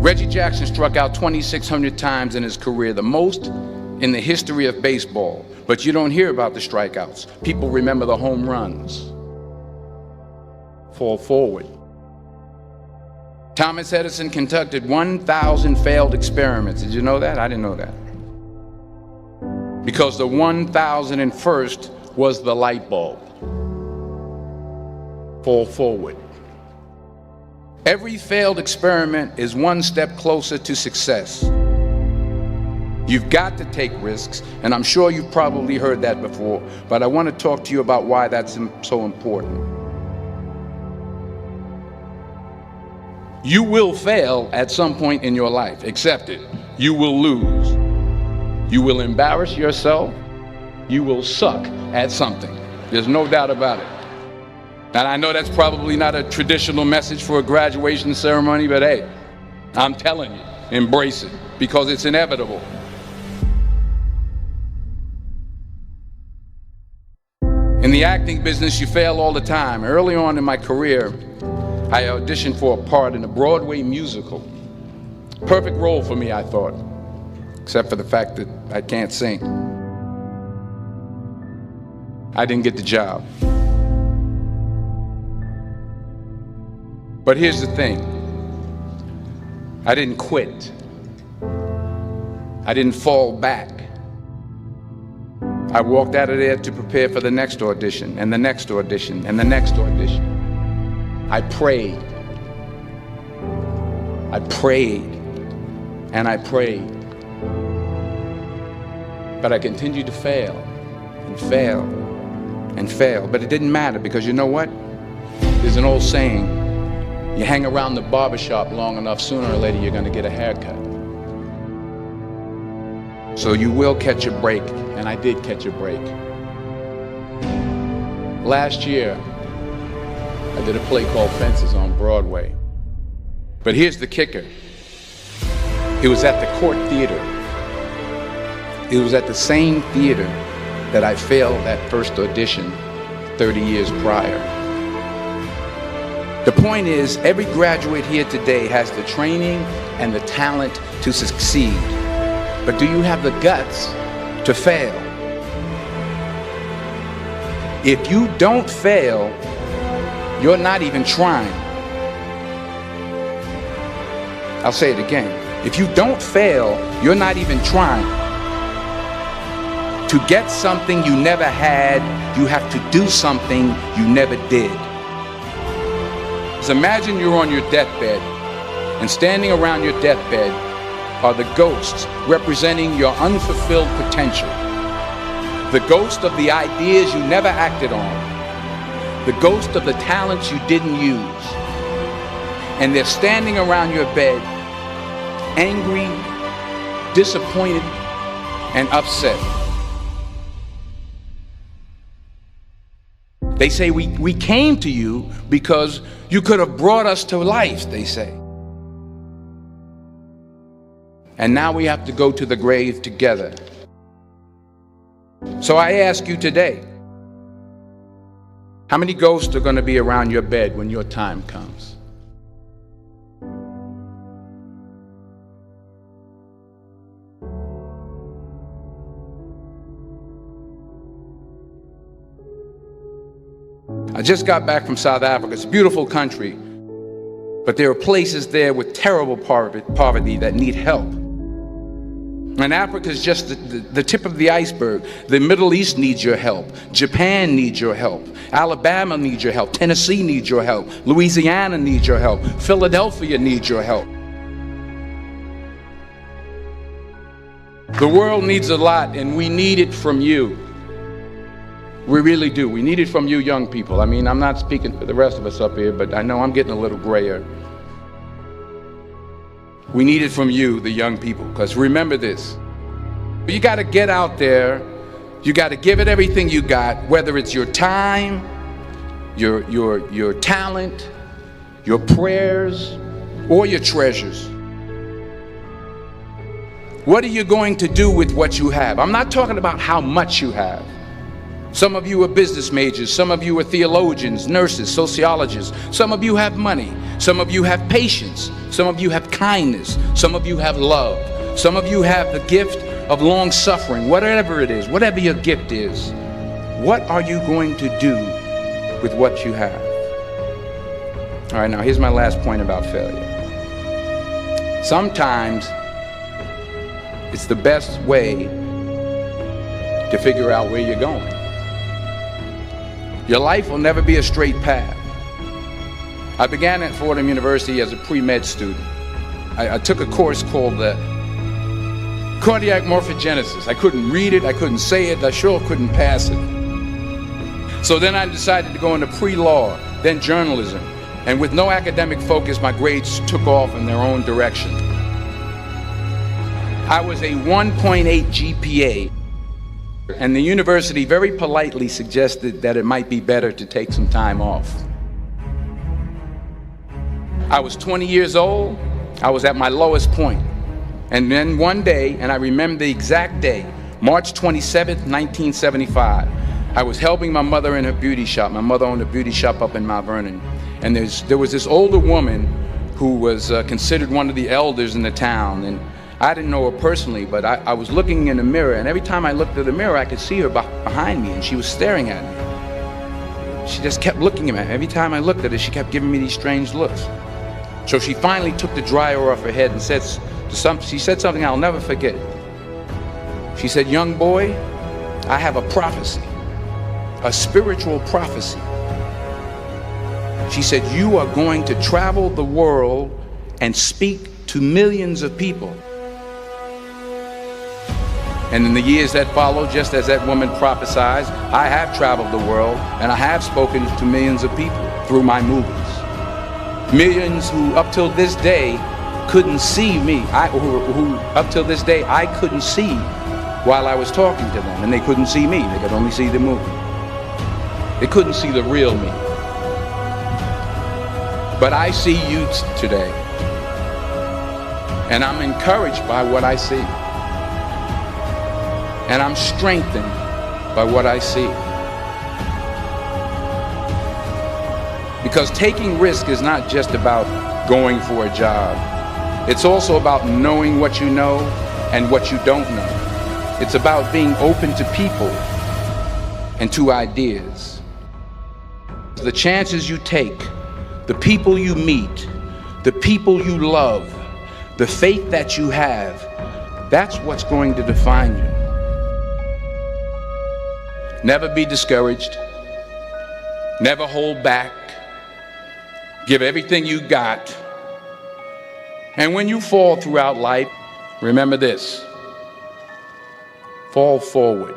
Reggie Jackson struck out 2,600 times in his career, the most in the history of baseball. But you don't hear about the strikeouts. People remember the home runs. Fall forward. Thomas Edison conducted 1,000 failed experiments. Did you know that? I didn't know that. Because the 1,001st was the light bulb. Fall forward. Every failed experiment is one step closer to success. You've got to take risks, and I'm sure you've probably heard that before, but I want to talk to you about why that's so important. You will fail at some point in your life. Accept it. You will lose. You will embarrass yourself. You will suck at something. There's no doubt about it. And I know that's probably not a traditional message for a graduation ceremony, but hey, I'm telling you, embrace it, because it's inevitable. In the acting business, you fail all the time. Early on in my career, I auditioned for a part in a Broadway musical. Perfect role for me, I thought, except for the fact that I can't sing. I didn't get the job. But here's the thing. I didn't quit. I didn't fall back. I walked out of there to prepare for the next audition, and the next audition, and the next audition. I prayed. I prayed, and I prayed. But I continued to fail, and fail, and fail. But it didn't matter, because you know what? There's an old saying, you hang around the barbershop long enough, sooner or later you're going to get a haircut. So you will catch a break, and I did catch a break. Last year, I did a play called Fences on Broadway. But here's the kicker. It was at the Court Theater. It was at the same theater that I failed that first audition 30 years prior. The point is, every graduate here today has the training and the talent to succeed. But do you have the guts to fail? If you don't fail, you're not even trying. I'll say it again. If you don't fail, you're not even trying. To get something you never had, you have to do something you never did. So imagine you're on your deathbed, and standing around your deathbed are the ghosts representing your unfulfilled potential. The ghost of the ideas you never acted on. The ghost of the talents you didn't use. And they're standing around your bed, angry, disappointed, and upset. They say, we came to you because you could have brought us to life, they say. And now we have to go to the grave together. So I ask you today, how many ghosts are going to be around your bed when your time comes? I just got back from South Africa. It's a beautiful country, but there are places there with terrible poverty that need help. And Africa is just the tip of the iceberg. The Middle East needs your help. Japan needs your help. Alabama needs your help. Tennessee needs your help. Louisiana needs your help. Philadelphia needs your help. The world needs a lot, and we need it from you. We really do. We need it from you young people. I mean, I'm not speaking for the rest of us up here, but I know I'm getting a little grayer. We need it from you, the young people, because remember this. You got to get out there. You got to give it everything you got, whether it's your time, your talent, your prayers, or your treasures. What are you going to do with what you have? I'm not talking about how much you have. Some of you are business majors. Some of you are theologians, nurses, sociologists. Some of you have money. Some of you have patience. Some of you have kindness. Some of you have love. Some of you have the gift of long suffering. Whatever it is, whatever your gift is, what are you going to do with what you have? All right, now here's my last point about failure. Sometimes it's the best way to figure out where you're going. Your life will never be a straight path. I began at Fordham University as a pre-med student. I took a course called cardiac morphogenesis. I couldn't read it, I couldn't say it, I sure couldn't pass it. So then I decided to go into pre-law, then journalism. And with no academic focus, my grades took off in their own direction. I was a 1.8 GPA. And the university very politely suggested that it might be better to take some time off. I was 20 years old. I was at my lowest point. And then one day, and I remember the exact day, March 27th, 1975, I was helping my mother in her beauty shop. My mother owned a beauty shop up in Mount Vernon. And there was this older woman who was considered one of the elders in the town. And I didn't know her personally, but I was looking in the mirror, and every time I looked at the mirror, I could see her behind me, and she was staring at me. She just kept looking at me. Every time I looked at her, she kept giving me these strange looks. So she finally took the dryer off her head and she said something I'll never forget. She said, "Young boy, I have a prophecy, a spiritual prophecy." She said, "You are going to travel the world and speak to millions of people." And in the years that followed, just as that woman prophesied, I have traveled the world and I have spoken to millions of people through my movies. Millions who up till this day couldn't see me, who up till this day I couldn't see while I was talking to them, and they couldn't see me, they could only see the movie. They couldn't see the real me. But I see you today, and I'm encouraged by what I see. And I'm strengthened by what I see. Because taking risk is not just about going for a job. It's also about knowing what you know and what you don't know. It's about being open to people and to ideas. The chances you take, the people you meet, the people you love, the faith that you have, that's what's going to define you. Never be discouraged. Never hold back. Give everything you got. And when you fall throughout life, remember this: fall forward.